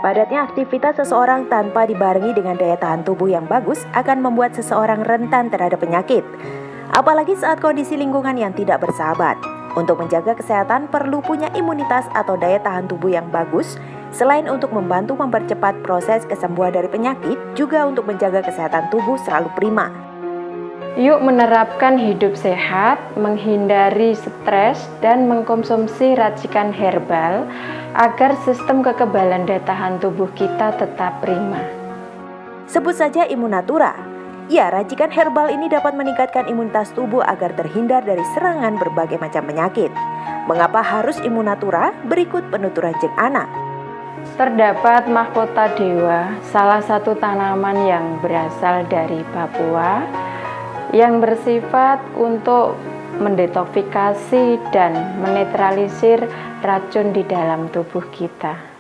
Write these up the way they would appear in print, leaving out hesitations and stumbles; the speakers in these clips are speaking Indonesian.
Padatnya aktivitas seseorang tanpa dibarengi dengan daya tahan tubuh yang bagus akan membuat seseorang rentan terhadap penyakit. Apalagi saat kondisi lingkungan yang tidak bersahabat. Untuk menjaga kesehatan perlu punya imunitas atau daya tahan tubuh yang bagus. Selain untuk membantu mempercepat proses kesembuhan dari penyakit, juga untuk menjaga kesehatan tubuh selalu prima. Yuk menerapkan hidup sehat, menghindari stres, dan mengkonsumsi racikan herbal agar sistem kekebalan daya tahan tubuh kita tetap prima. Sebut saja Immunatura. Ya, racikan herbal ini dapat meningkatkan imunitas tubuh agar terhindar dari serangan berbagai macam penyakit. Mengapa harus Immunatura? Berikut penuturan Jeng Ana. Terdapat mahkota dewa, salah satu tanaman yang berasal dari Papua, yang bersifat untuk mendetoksifikasi dan menetralisir racun di dalam tubuh kita.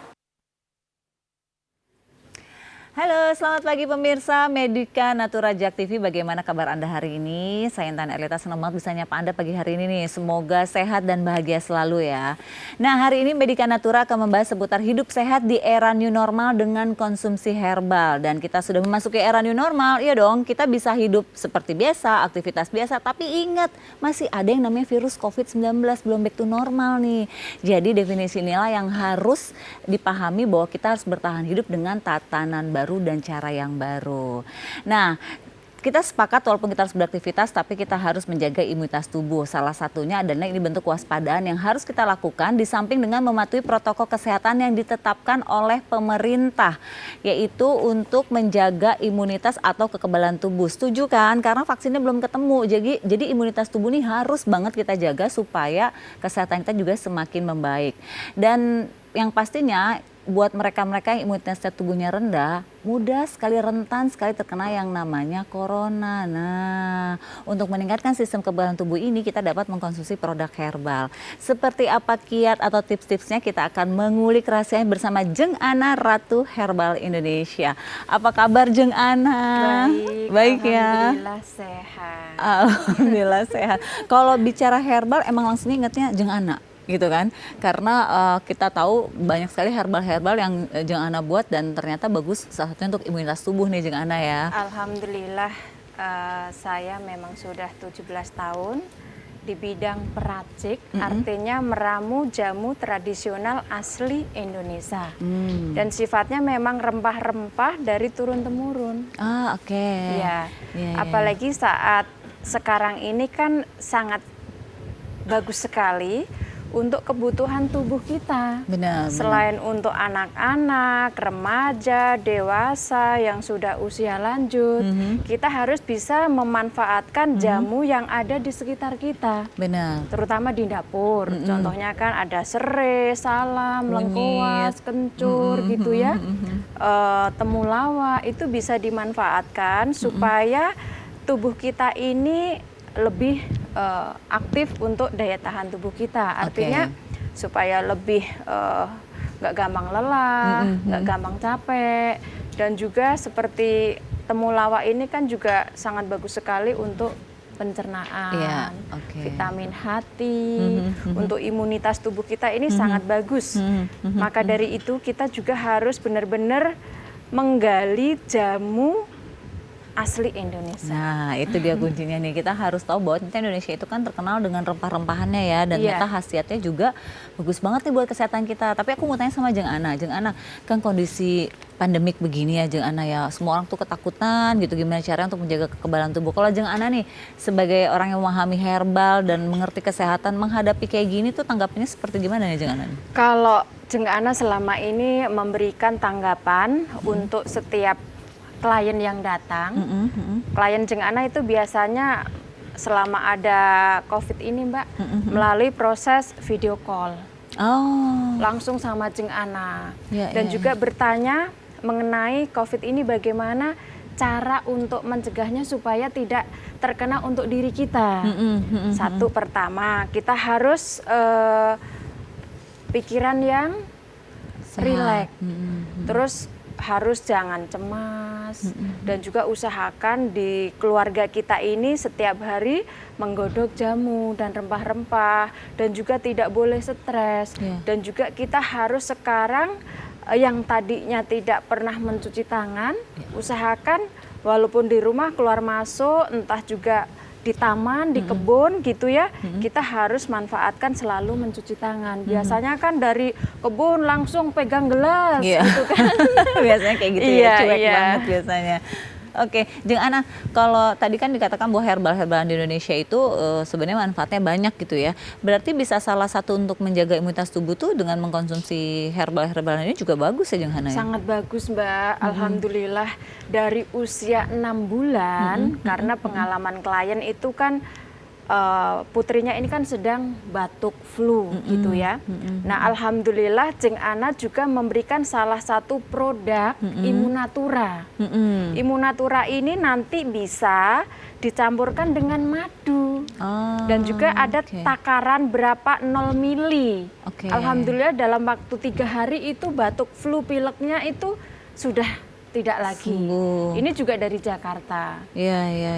Halo, selamat pagi pemirsa Medika Natura Jak TV. Bagaimana kabar Anda hari ini? Saya Intan Erlita, senang banget bisa nyapa Anda pagi hari ini nih. Semoga sehat dan bahagia selalu ya. Nah, hari ini Medika Natura akan membahas seputar hidup sehat di era new normal dengan konsumsi herbal. Dan kita sudah memasuki era new normal, iya dong, kita bisa hidup seperti biasa, aktivitas biasa. Tapi ingat, masih ada yang namanya virus COVID-19, belum back to normal nih. Jadi definisi inilah yang harus dipahami bahwa kita harus bertahan hidup dengan tatanan baru dan cara yang baru. Nah, kita sepakat walaupun kita harus beraktivitas, tapi kita harus menjaga imunitas tubuh. Salah satunya adalah ini bentuk kewaspadaan yang harus kita lakukan di samping dengan mematuhi protokol kesehatan yang ditetapkan oleh pemerintah, yaitu untuk menjaga imunitas atau kekebalan tubuh. Setuju kan? Karena vaksinnya belum ketemu. Jadi imunitas tubuh ini harus banget kita jaga supaya kesehatan kita juga semakin membaik. Dan yang pastinya buat mereka-mereka yang imunitas tubuhnya rendah, mudah sekali, rentan sekali terkena yang namanya corona. Nah, untuk meningkatkan sistem kekebalan tubuh ini kita dapat mengkonsumsi produk herbal. Seperti apa kiat atau tips-tipsnya, kita akan mengulik rahasianya bersama Jeng Ana, Ratu Herbal Indonesia. Apa kabar Jeng Ana? Baik ya. Alhamdulillah sehat. Alhamdulillah sehat. Kalau bicara herbal emang langsung ingetnya Jeng Ana gitu kan, karena kita tahu banyak sekali herbal-herbal yang Jeng Ana buat dan ternyata bagus, salah satunya untuk imunitas tubuh nih Jeng Ana ya. Alhamdulillah saya memang sudah 17 tahun di bidang peracik, artinya meramu jamu tradisional asli Indonesia. Dan sifatnya memang rempah-rempah dari turun-temurun. Oke. Ya, apalagi saat sekarang ini kan sangat bagus sekali untuk kebutuhan tubuh kita. Selain untuk anak-anak, remaja, dewasa yang sudah usia lanjut, kita harus bisa memanfaatkan jamu yang ada di sekitar kita. Terutama di dapur. Contohnya kan ada serai, salam, lengkuas, kencur gitu ya. Temulawak itu bisa dimanfaatkan supaya tubuh kita ini lebih aktif untuk daya tahan tubuh kita, artinya supaya lebih nggak gampang lelah, nggak gampang capek, dan juga seperti temulawak ini kan juga sangat bagus sekali untuk pencernaan, vitamin hati, untuk imunitas tubuh kita ini sangat bagus. Maka dari itu kita juga harus benar-benar menggali jamu asli Indonesia. Nah, itu dia kuncinya nih. Kita harus tahu bahwa Indonesia itu kan terkenal dengan rempah-rempahannya ya, dan ternyata khasiatnya juga bagus banget nih buat kesehatan kita. Tapi aku mau tanya sama Jeng Ana. Jeng Ana, kan kondisi pandemik begini ya Jeng Ana ya, semua orang tuh ketakutan gitu, gimana caranya untuk menjaga kekebalan tubuh. Kalau Jeng Ana nih sebagai orang yang memahami herbal dan mengerti kesehatan, menghadapi kayak gini tuh tanggapannya seperti gimana nih Jeng Ana? Kalau Jeng Ana selama ini memberikan tanggapan untuk setiap klien yang datang, klien Jeng Ana itu biasanya selama ada COVID ini Mbak, melalui proses video call, langsung sama Jeng Ana, dan juga bertanya mengenai COVID ini bagaimana cara untuk mencegahnya supaya tidak terkena untuk diri kita. Satu, pertama kita harus pikiran yang rileks, terus harus jangan cemas, dan juga usahakan di keluarga kita ini setiap hari menggodok jamu dan rempah-rempah, dan juga tidak boleh stres, dan juga kita harus sekarang yang tadinya tidak pernah mencuci tangan, usahakan walaupun di rumah keluar masuk, entah juga di taman, di kebun gitu ya, kita harus manfaatkan selalu mencuci tangan. Biasanya kan dari kebun langsung pegang gelas gitu kan. Biasanya kayak gitu Iya, ya, cuek iya. banget biasanya. Oke, Jeng Ana, kalau tadi kan dikatakan bahwa herbal-herbalan di Indonesia itu sebenarnya manfaatnya banyak gitu ya. Berarti bisa salah satu untuk menjaga imunitas tubuh tuh dengan mengkonsumsi herbal-herbalan ini juga bagus ya, Jeng Hana ya? Sangat bagus Mbak, Alhamdulillah dari usia 6 bulan, karena pengalaman klien itu kan putrinya ini kan sedang batuk flu gitu ya. Nah Alhamdulillah Jeng Ana juga memberikan salah satu produk Immunatura. Immunatura ini nanti bisa dicampurkan dengan madu. Dan juga ada takaran berapa 0 mili. Alhamdulillah dalam waktu 3 hari itu batuk flu pileknya itu sudah tidak lagi. Ini juga dari Jakarta.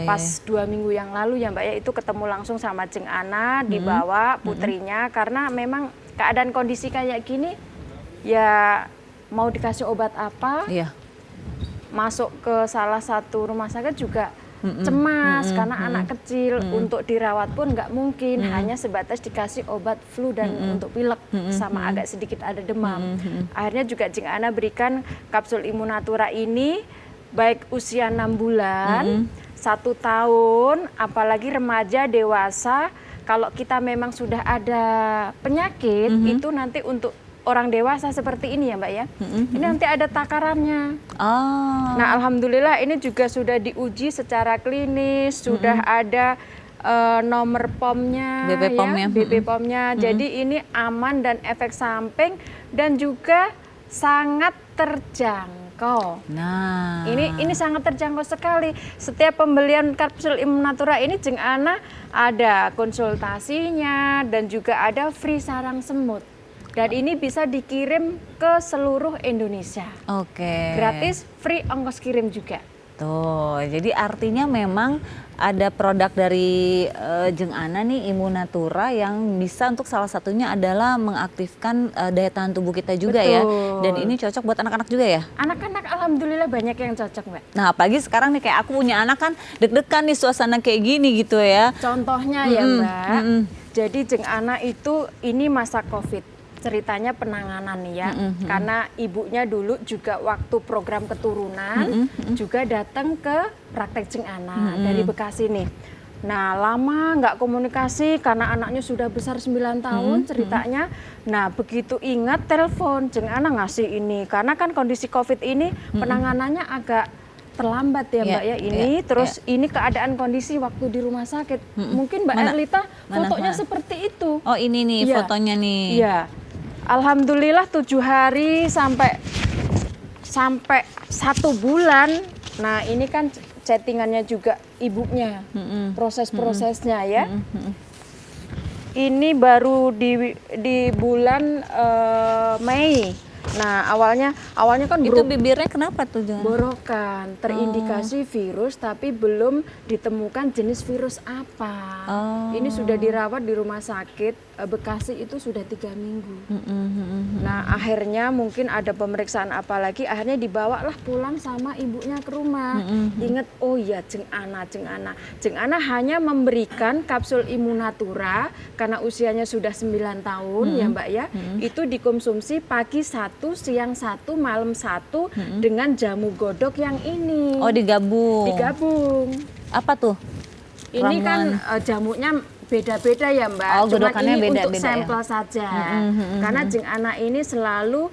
Pas 2 minggu yang lalu ya Mbak ya, itu ketemu langsung sama Jeng Ana, dibawa putrinya, karena memang keadaan kondisi kayak gini ya mau dikasih obat apa, masuk ke salah satu rumah sakit juga cemas karena anak kecil, untuk dirawat pun nggak mungkin, hanya sebatas dikasih obat flu dan untuk pilek sama agak sedikit ada demam. Akhirnya juga Jeng Ana berikan kapsul Immunatura ini baik usia 6 bulan, 1 tahun, apalagi remaja, dewasa. Kalau kita memang sudah ada penyakit, itu nanti untuk orang dewasa seperti ini ya Mbak ya, ini nanti ada takarannya. Nah Alhamdulillah ini juga sudah diuji secara klinis, sudah ada nomor POM-nya, BP POM-nya. Jadi ini aman dan efek samping dan juga sangat terjangkau. Nah, ini sangat terjangkau sekali. Setiap pembelian kapsul Immunatura ini Jeng Ana ada konsultasinya dan juga ada free sarang semut. Dan ini bisa dikirim ke seluruh Indonesia. Gratis, free ongkos kirim juga. Tuh, jadi artinya memang ada produk dari Jeng Ana nih, Immunatura, yang bisa untuk salah satunya adalah mengaktifkan daya tahan tubuh kita juga. Betul. Ya. Dan ini cocok buat anak-anak juga ya? Anak-anak alhamdulillah banyak yang cocok Mbak. Nah apalagi sekarang nih kayak aku punya anak kan deg-degan nih suasana kayak gini gitu ya. Contohnya ya Mbak, jadi Jeng Ana itu ini masa COVID. Ceritanya penanganan ya, karena ibunya dulu juga waktu program keturunan juga datang ke praktek Jeng Ana dari Bekasi nih. Nah lama nggak komunikasi karena anaknya sudah besar 9 tahun ceritanya. Nah begitu ingat telepon Jeng Ana ngasih ini, karena kan kondisi COVID ini penanganannya agak terlambat ya Mbak ya ini. Terus ini keadaan kondisi waktu di rumah sakit. Mungkin Mbak Erlita fotonya seperti itu. Oh ini nih fotonya nih. Iya. Alhamdulillah 7 hari sampai 1 bulan. Nah ini kan chattingannya juga ibunya, proses-prosesnya ya. Ini baru di bulan Mei. Nah awalnya kan itu bibirnya kenapa tuh Jangan? Borokan, terindikasi virus tapi belum ditemukan jenis virus apa. Ini sudah dirawat di rumah sakit Bekasi itu sudah 3 minggu. Nah akhirnya mungkin ada pemeriksaan apa lagi, akhirnya dibawalah pulang sama ibunya ke rumah. Ingat, oh ya Jeng Ana hanya memberikan kapsul Immunatura karena usianya sudah 9 tahun ya Mbak ya. Itu dikonsumsi pagi 1, siang 1, malam 1 dengan jamu godok yang ini. Oh digabung. Apa tuh? Ini kan jamunya beda-beda ya Mbak. Oh, Cuma godokannya ini beda-beda untuk sampel saja. Karena Jeng Ana ini selalu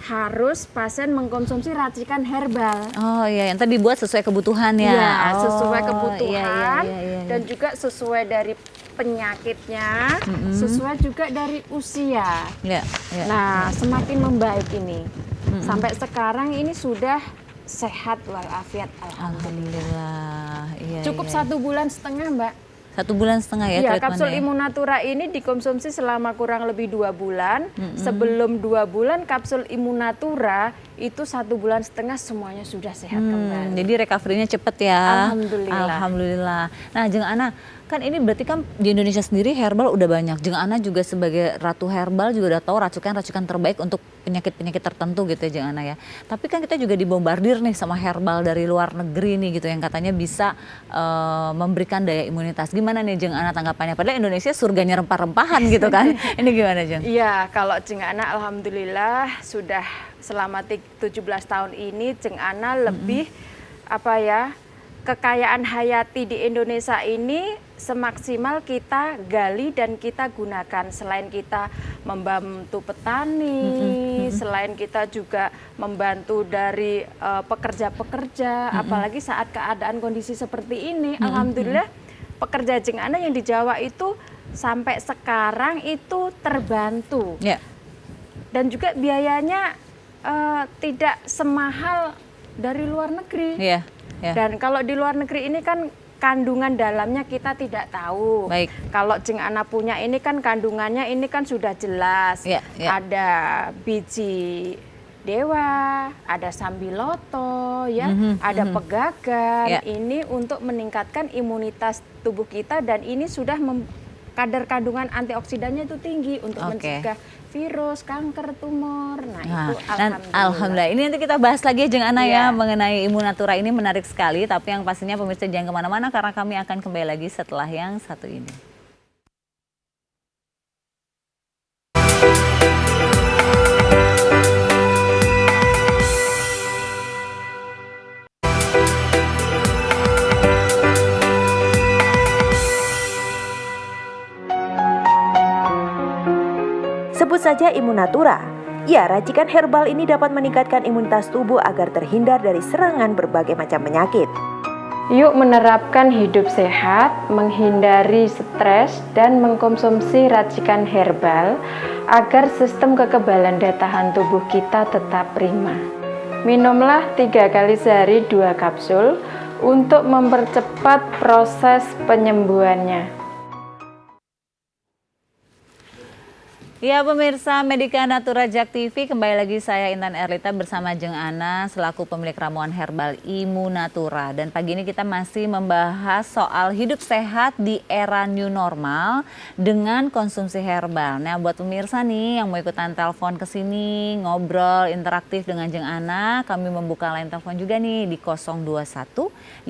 harus pasien mengkonsumsi racikan herbal. Oh iya, yang tadi dibuat sesuai kebutuhan ya. Iya, sesuai kebutuhan iya. dan juga sesuai dari penyakitnya, sesuai juga dari usia. Nah, semakin membaik ini. Sampai sekarang ini sudah sehat walafiat, alhamdulillah. Cukup 1,5 bulan Mbak. 1,5 bulan ya Iya, kapsul Immunatura ini dikonsumsi selama kurang lebih 2 bulan. Sebelum 2 bulan kapsul Immunatura itu 1,5 bulan semuanya sudah sehat kembali. Jadi recovery-nya cepet ya. Alhamdulillah. Alhamdulillah. Nah, Jeng Ana, kan ini berarti kan di Indonesia sendiri herbal udah banyak. Jeng Ana juga sebagai ratu herbal juga udah tahu racikan-racikan terbaik untuk penyakit-penyakit tertentu gitu ya Jeng Ana ya. Tapi kan kita juga dibombardir nih sama herbal dari luar negeri nih gitu yang katanya bisa memberikan daya imunitas. Gimana nih Jeng Ana tanggapannya? Padahal Indonesia surganya rempah-rempahan gitu kan. Ini gimana Jeng? Iya, kalau Jeng Ana alhamdulillah sudah selama 17 tahun ini Jeng Ana lebih kekayaan hayati di Indonesia ini semaksimal kita gali dan kita gunakan. Selain kita membantu petani, selain kita juga membantu dari pekerja-pekerja, apalagi saat keadaan kondisi seperti ini, alhamdulillah pekerja Jeng Ana yang di Jawa itu sampai sekarang itu terbantu. Ya. Dan juga biayanya tidak semahal dari luar negeri. Iya. Ya. Dan kalau di luar negeri ini kan kandungan dalamnya kita tidak tahu. Baik. Kalau Jeng Ana punya ini kan kandungannya ini kan sudah jelas. Ya, ya. Ada biji dewa, ada sambiloto, ya, ada pegagan. Ya. Ini untuk meningkatkan imunitas tubuh kita dan ini sudah kadar kandungan antioksidannya itu tinggi untuk mencegah virus, kanker, tumor. Nah, itu alhamdulillah. Ini nanti kita bahas lagi ya Jeng Ana ya Iya. mengenai Immunatura ini menarik sekali. Tapi yang pastinya pemirsa jangan kemana-mana karena kami akan kembali lagi setelah yang satu ini. Sebut saja Immunatura. Ya, racikan herbal ini dapat meningkatkan imunitas tubuh agar terhindar dari serangan berbagai macam penyakit. Yuk menerapkan hidup sehat, menghindari stres, dan mengkonsumsi racikan herbal agar sistem kekebalan daya tahan tubuh kita tetap prima. Minumlah 3 kali sehari 2 kapsul untuk mempercepat proses penyembuhannya. Ya pemirsa Medika Natura Jak TV, kembali lagi saya Intan Erlita bersama Jeng Ana selaku pemilik ramuan herbal Immunatura. Dan pagi ini kita masih membahas soal hidup sehat di era new normal dengan konsumsi herbal. Nah buat pemirsa nih yang mau ikutan telepon ke sini, ngobrol interaktif dengan Jeng Ana, kami membuka line telepon juga nih di 021 515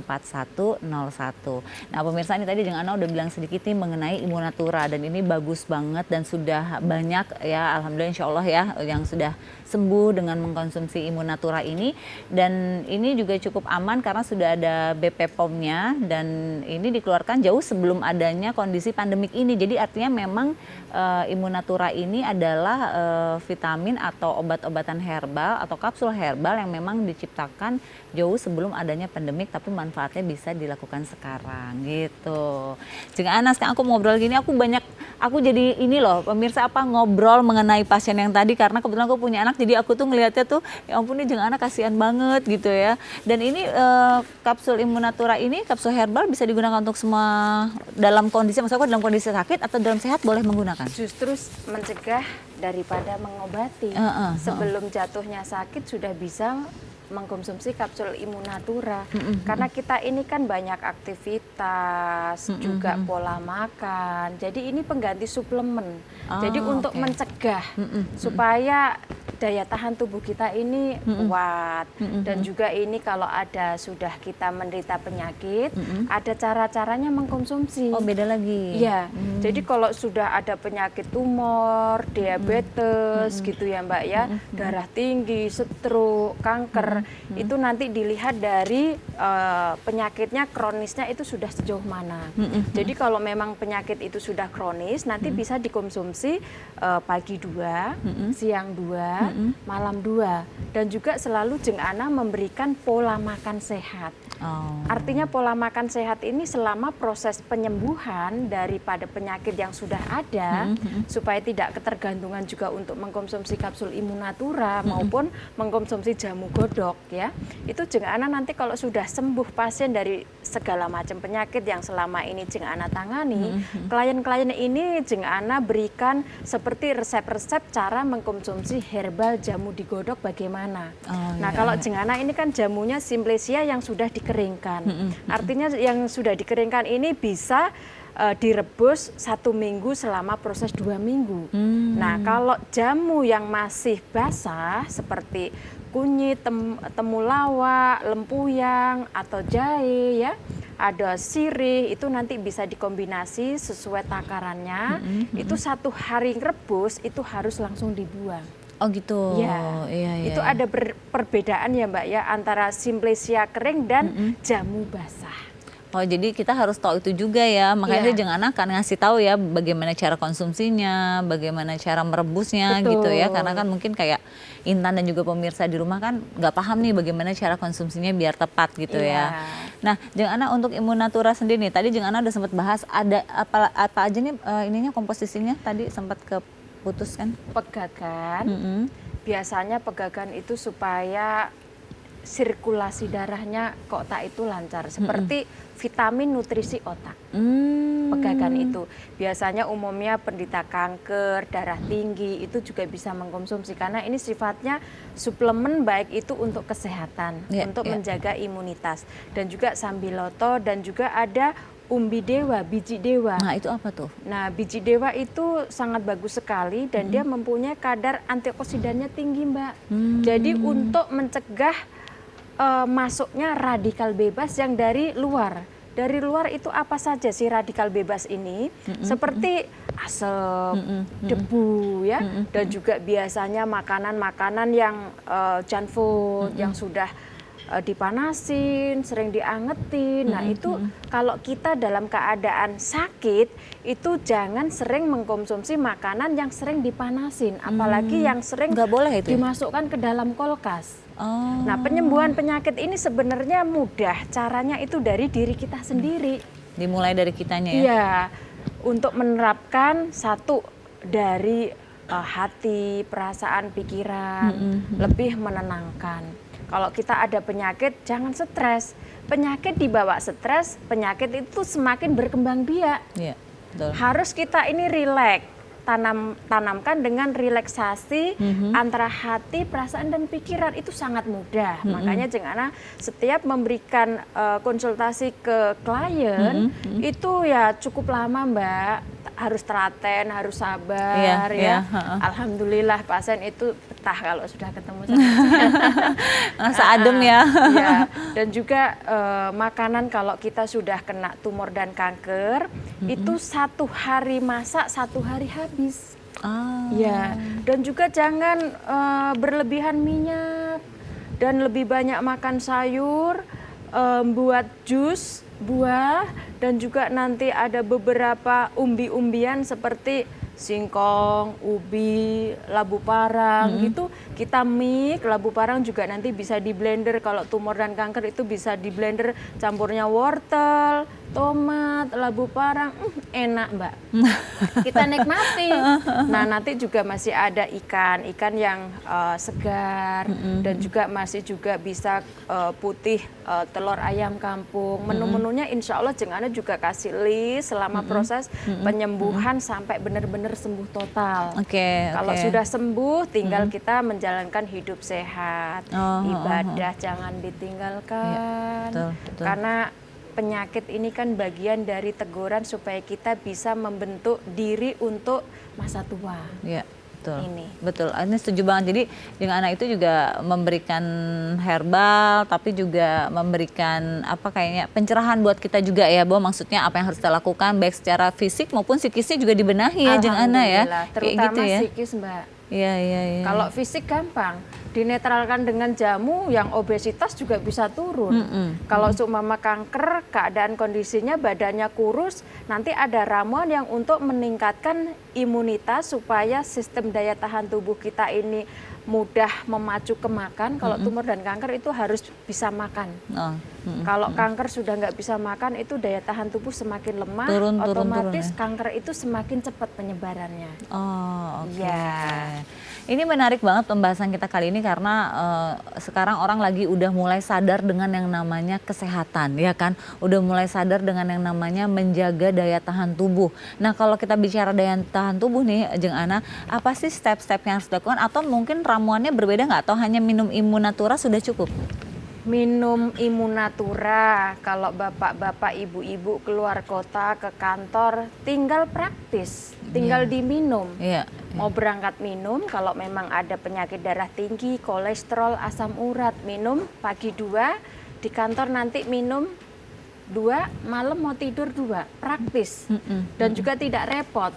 4101. Nah pemirsa ini tadi Jeng Ana udah bilang sedikit nih mengenai Immunatura dan ini bagus banget dan sudah banyak ya alhamdulillah insya Allah ya yang sudah sembuh dengan mengkonsumsi Immunatura ini dan ini juga cukup aman karena sudah ada BP POM-nya dan ini dikeluarkan jauh sebelum adanya kondisi pandemik ini. Jadi artinya memang Immunatura ini adalah vitamin atau obat-obatan herbal atau kapsul herbal yang memang diciptakan jauh sebelum adanya pandemik tapi manfaatnya bisa dilakukan sekarang gitu. Jeng Ana sekarang aku ngobrol gini aku jadi ini loh pemirsa ngobrol mengenai pasien yang tadi karena kebetulan aku punya anak jadi aku tuh ngelihatnya tuh ya ampun nih Jeng Ana kasihan banget gitu ya. Dan ini kapsul Immunatura ini kapsul herbal bisa digunakan untuk semua dalam kondisi maksudnya dalam kondisi sakit atau dalam sehat boleh menggunakan. Justru mencegah daripada mengobati. Sebelum jatuhnya sakit sudah bisa mengkonsumsi kapsul Immunatura. Karena kita ini kan banyak aktivitas, juga pola makan. Jadi ini pengganti suplemen. Jadi untuk mencegah supaya daya tahan tubuh kita ini kuat. Dan juga ini kalau sudah kita menderita penyakit, ada cara-caranya mengkonsumsi. Oh beda lagi. Iya. Jadi kalau sudah ada penyakit tumor, diabetes gitu ya Mbak ya, darah tinggi, stroke, kanker, itu nanti dilihat dari penyakitnya kronisnya itu sudah sejauh mana. Jadi kalau memang penyakit itu sudah kronis, nanti bisa dikonsumsi pagi 2, siang 2, malam 2. Dan juga selalu Jeng Ana memberikan pola makan sehat. Artinya pola makan sehat ini selama proses penyembuhan daripada penyakit yang sudah ada, supaya tidak ketergantungan juga untuk mengkonsumsi kapsul Immunatura maupun mengkonsumsi jamu godok. digodok ya. Itu Jeng Ana nanti kalau sudah sembuh pasien dari segala macam penyakit yang selama ini Jeng Ana tangani, klien-klien ini Jeng Ana berikan seperti resep-resep cara mengkonsumsi herbal jamu digodok bagaimana. Nah, kalau Jeng Ana ini kan jamunya Simplesia yang sudah dikeringkan. Artinya yang sudah dikeringkan ini bisa direbus 1 minggu selama proses 2 minggu. Nah, kalau jamu yang masih basah seperti kunyit, temulawak, lempuyang atau jahe ya, ada sirih, itu nanti bisa dikombinasi sesuai takarannya. Itu 1 hari rebus itu harus langsung dibuang. Oh gitu. Ya, iya. itu ada perbedaan ya Mbak ya antara Simplesia kering dan jamu basah. Oh jadi kita harus tahu itu juga ya, makanya Jeng Ana akan ngasih tahu ya bagaimana cara konsumsinya, bagaimana cara merebusnya. Betul. Gitu ya, karena kan mungkin kayak Intan dan juga pemirsa di rumah kan nggak paham nih bagaimana cara konsumsinya biar tepat gitu ya. Nah Jeng Ana untuk Immunatura sendiri nih, tadi Jeng Ana udah sempat bahas ada apa aja nih ininya komposisinya tadi sempat keputus kan? Pegagan, biasanya pegagan itu supaya sirkulasi darahnya ke otak itu lancar, seperti vitamin nutrisi otak. Pegagan itu biasanya umumnya penderita kanker, darah tinggi itu juga bisa mengkonsumsi karena ini sifatnya suplemen baik itu untuk kesehatan, untuk menjaga imunitas, dan juga sambiloto, dan juga ada umbi dewa, biji dewa. Nah itu apa tuh? Nah biji dewa itu sangat bagus sekali dan dia mempunyai kadar antioksidannya tinggi Mbak. Jadi untuk mencegah masuknya radikal bebas yang dari luar. Dari luar itu apa saja sih radikal bebas ini? Seperti asap, debu ya, dan juga biasanya makanan-makanan yang junk food yang sudah dipanasin, sering diangetin. Nah itu kalau kita dalam keadaan sakit itu jangan sering mengkonsumsi makanan yang sering dipanasin, apalagi yang sering nggak boleh itu dimasukkan ke dalam kulkas. Nah penyembuhan penyakit ini sebenarnya mudah, caranya itu dari diri kita sendiri. Dimulai dari kitanya ya? Iya, untuk menerapkan satu dari hati, perasaan, pikiran, lebih menenangkan. Kalau kita ada penyakit, jangan stres. Penyakit dibawa stres, penyakit itu semakin berkembang biak. Iya, betul. Harus kita ini rileks, tanamkan dengan relaksasi antara hati, perasaan, dan pikiran. Itu sangat mudah. Makanya Jeng Ana setiap memberikan konsultasi ke klien, itu ya cukup lama Mbak. Harus telaten, harus sabar ya. Alhamdulillah pasien itu betah kalau sudah ketemu sama saya. Rasa adem ya. Ya. Dan juga makanan kalau kita sudah kena tumor dan kanker, itu 1 hari masak, 1 hari habis. Ya. Dan juga jangan berlebihan minyak dan lebih banyak makan sayur, buat jus, buah, dan juga nanti ada beberapa umbi-umbian seperti singkong, ubi, labu parang gitu. Kita mix, labu parang juga nanti bisa di blender. Kalau tumor dan kanker itu bisa di blender, campurnya wortel, tomat, labu parang, enak Mbak. Kita nikmati. Nah nanti juga masih ada ikan yang segar, dan juga masih juga bisa putih, telur ayam kampung. Menu-menunya insya Allah Jeng Ana juga kasih list selama proses penyembuhan sampai benar-benar sembuh total. Kalau sudah sembuh, tinggal kita menjalankan hidup sehat, ibadah jangan ditinggalkan. Ya, betul. Karena penyakit ini kan bagian dari teguran supaya kita bisa membentuk diri untuk masa tua. Iya, betul. Ini. Betul. Ini setuju banget. Jadi dengan anak itu juga memberikan herbal, tapi juga memberikan kayaknya pencerahan buat kita juga ya, bahwa maksudnya apa yang harus kita lakukan baik secara fisik maupun psikisnya juga dibenahi ya Jeng Ana ya. Terutama gitu ya. psikis Mbak. Iya. Kalau fisik gampang, dinetralkan dengan jamu, yang obesitas juga bisa turun. Kalau seumpama kanker, keadaan kondisinya badannya kurus, nanti ada ramuan yang untuk meningkatkan imunitas supaya sistem daya tahan tubuh kita ini mudah memacu ke makan. Kalau tumor dan kanker itu harus bisa makan. Kalau kanker sudah nggak bisa makan, itu daya tahan tubuh semakin lemah, otomatis kanker itu semakin cepat penyebarannya. Oke. Ini menarik banget pembahasan kita kali ini ini karena sekarang orang lagi udah mulai sadar dengan yang namanya kesehatan, ya kan? Udah mulai sadar dengan yang namanya menjaga daya tahan tubuh. Nah, kalau kita bicara daya tahan tubuh nih, Jeng Ana, apa sih step-step yang harus dilakukan? Atau mungkin ramuannya berbeda nggak? Atau hanya minum Immunatura sudah cukup? Minum Immunatura, kalau bapak-bapak, ibu-ibu keluar kota ke kantor, tinggal praktis, tinggal diminum. Mau berangkat minum, kalau memang ada penyakit darah tinggi, kolesterol, asam urat, minum pagi 2, di kantor nanti minum 2, malam mau tidur 2, praktis. Dan juga tidak repot.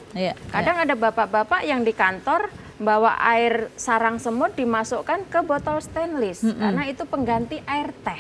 Kadang ada bapak-bapak yang di kantor bawa air sarang semut dimasukkan ke botol stainless karena itu pengganti air teh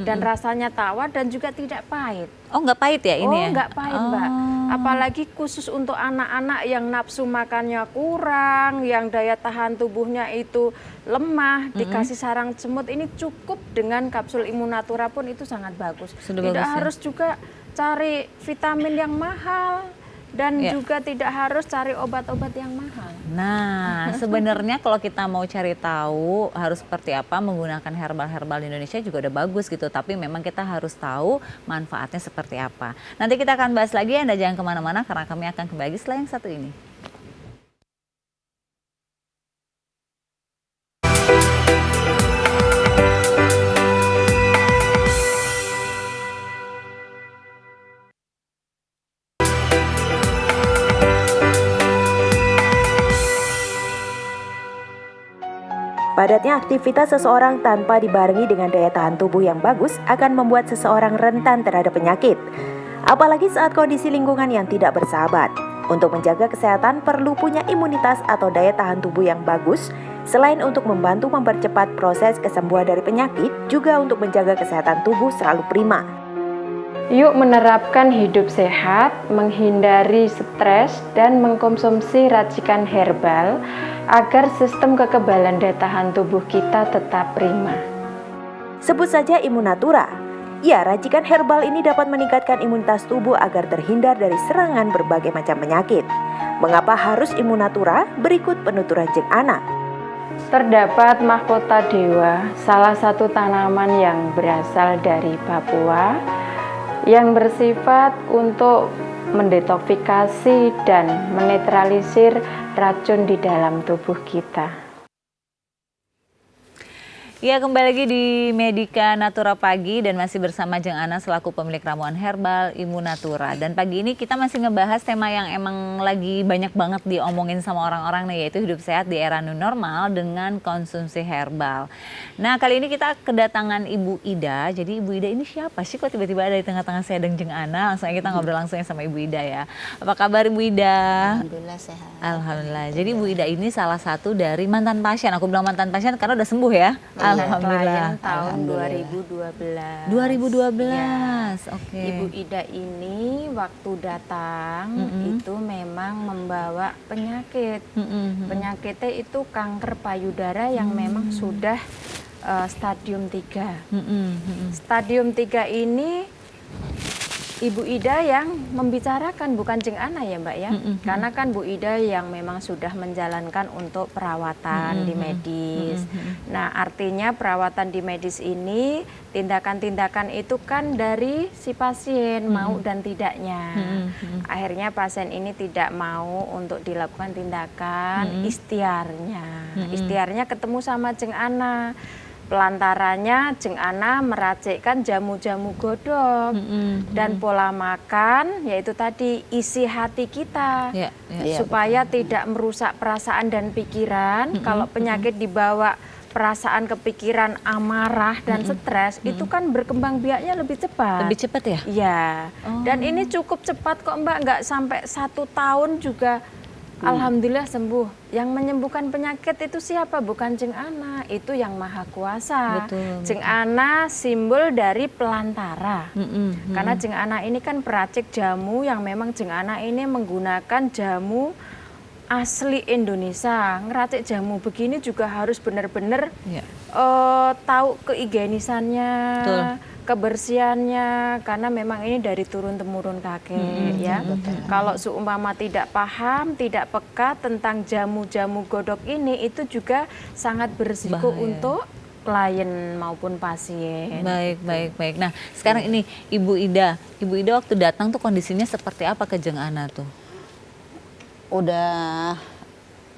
dan rasanya tawar dan juga tidak pahit. Oh, nggak pahit ya ini? Oh, nggak pahit, Mbak. Apalagi khusus untuk anak-anak yang nafsu makannya kurang, yang daya tahan tubuhnya itu lemah, dikasih sarang semut ini cukup dengan kapsul Immunatura pun itu sangat bagus. Tidak harus juga cari vitamin yang mahal. Dan juga tidak harus cari obat-obat yang mahal. Nah, sebenarnya kalau kita mau cari tahu harus seperti apa menggunakan herbal-herbal di Indonesia juga udah bagus gitu. Tapi memang kita harus tahu manfaatnya seperti apa. Nanti kita akan bahas lagi, Anda jangan kemana-mana karena kami akan kembali setelah yang satu ini. Padatnya aktivitas seseorang tanpa dibarengi dengan daya tahan tubuh yang bagus akan membuat seseorang rentan terhadap penyakit. Apalagi saat kondisi lingkungan yang tidak bersahabat. Untuk menjaga kesehatan perlu punya imunitas atau daya tahan tubuh yang bagus. Selain untuk membantu mempercepat proses kesembuhan dari penyakit, juga untuk menjaga kesehatan tubuh selalu prima. Yuk menerapkan hidup sehat, menghindari stres, dan mengkonsumsi racikan herbal agar sistem kekebalan daya tahan tubuh kita tetap prima. Sebut saja Immunatura. Ya, racikan herbal ini dapat meningkatkan imunitas tubuh agar terhindar dari serangan berbagai macam penyakit. Mengapa harus Immunatura? Berikut penuturan Jeng Ana. Terdapat mahkota dewa, salah satu tanaman yang berasal dari Papua, yang bersifat untuk mendetoksifikasi dan menetralisir racun di dalam tubuh kita. Ya, kembali lagi di Medika Natura Pagi dan masih bersama Jeng Ana selaku pemilik ramuan herbal Immunatura. Dan pagi ini kita masih ngebahas tema yang emang lagi banyak banget diomongin sama orang-orang nih, yaitu hidup sehat di era new normal dengan konsumsi herbal. Nah, kali ini kita kedatangan Ibu Ida. Jadi Ibu Ida ini siapa sih kok tiba-tiba ada di tengah-tengah saya dan Jeng Ana? Langsung aja kita ngobrol langsung sama Ibu Ida ya. Apa kabar Ibu Ida? Alhamdulillah sehat. Alhamdulillah. Jadi Ibu Ida ini salah satu dari mantan pasien. Aku bilang mantan pasien karena udah sembuh ya. Alhamdulillah. Tahun 2012. 2012, Ya. oke. Ibu Ida ini waktu datang itu memang membawa penyakit. Penyakitnya itu kanker payudara yang memang sudah stadium 3. Stadium 3 ini Ibu Ida yang membicarakan, bukan Jeng Ana ya Mbak ya. Karena kan Bu Ida yang memang sudah menjalankan untuk perawatan di medis. Nah, artinya perawatan di medis ini, tindakan-tindakan itu kan dari si pasien mau dan tidaknya. Akhirnya pasien ini tidak mau untuk dilakukan tindakan ikhtiarnya. Ikhtiarnya ketemu sama Jeng Ana. Pelantarannya Jeng Ana meracikkan jamu-jamu godok dan pola makan, yaitu tadi isi hati kita supaya tidak merusak perasaan dan pikiran. Kalau penyakit dibawa perasaan, kepikiran, amarah dan stres, itu kan berkembang biaknya lebih cepat. Lebih cepat ya? Iya. Dan ini cukup cepat kok Mbak, nggak sampai 1 tahun juga. Alhamdulillah sembuh. Yang menyembuhkan penyakit itu siapa? Bukan Jeng Ana, itu yang Maha Kuasa. Betul. Jeng Ana simbol dari pelantara. Karena Jeng Ana ini kan peracik jamu yang memang Jeng Ana ini menggunakan jamu asli Indonesia. Ngeracik jamu begini juga harus benar-benar tahu kehigienisannya. kebersihannya, karena memang ini dari turun-temurun kakek ya. Kalau seumpama tidak paham, tidak peka tentang jamu-jamu godok ini, itu juga sangat berisiko Bahaya. untuk klien maupun pasien. Baik. Nah, sekarang ini Ibu Ida waktu datang tuh kondisinya seperti apa ke Jeng Ana tuh? Udah